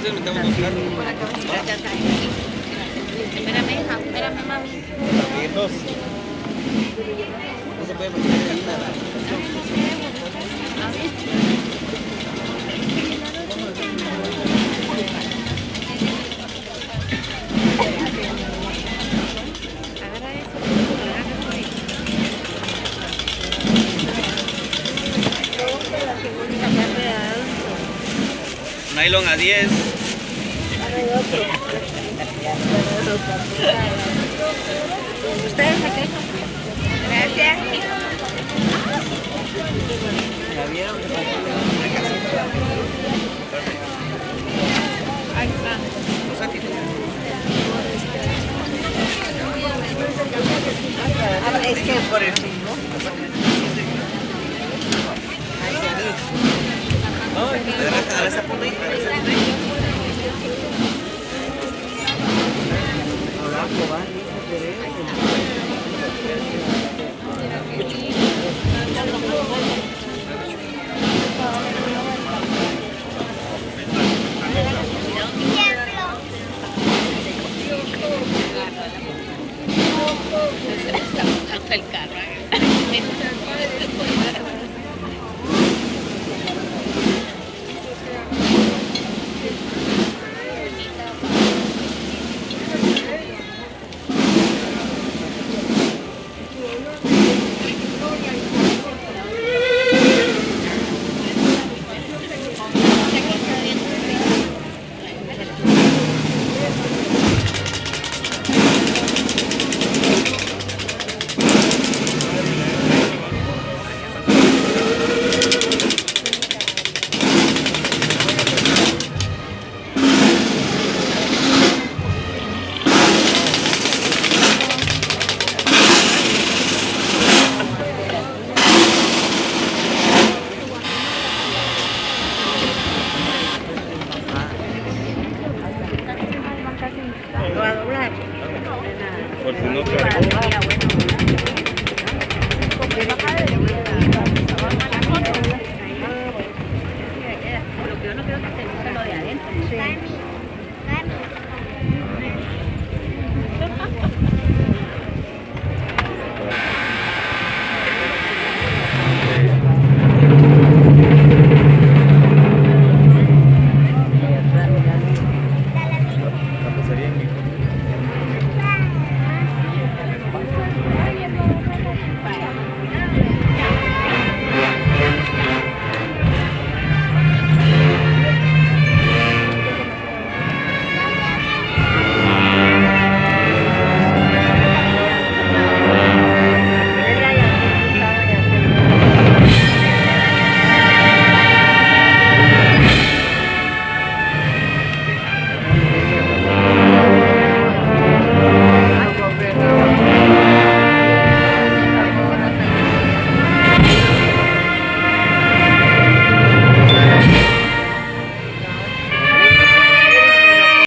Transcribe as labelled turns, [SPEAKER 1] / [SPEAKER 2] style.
[SPEAKER 1] entonces metemos los carros.
[SPEAKER 2] Gracias. Espérame, hija, espérame, mami.
[SPEAKER 1] Bien, dos. No se puede meter ahí nada. Nylon a 10.
[SPEAKER 2] ¿Ustedes aquí? Gracias.
[SPEAKER 1] ¿La vieron?
[SPEAKER 2] Ahí está. Es que por el Facebook.
[SPEAKER 1] No, a esa punta ahí.
[SPEAKER 2] Hasta el carro. Lo va a doblar.
[SPEAKER 1] Por si no
[SPEAKER 2] Lo que yo no creo que se lo de adentro. Sí.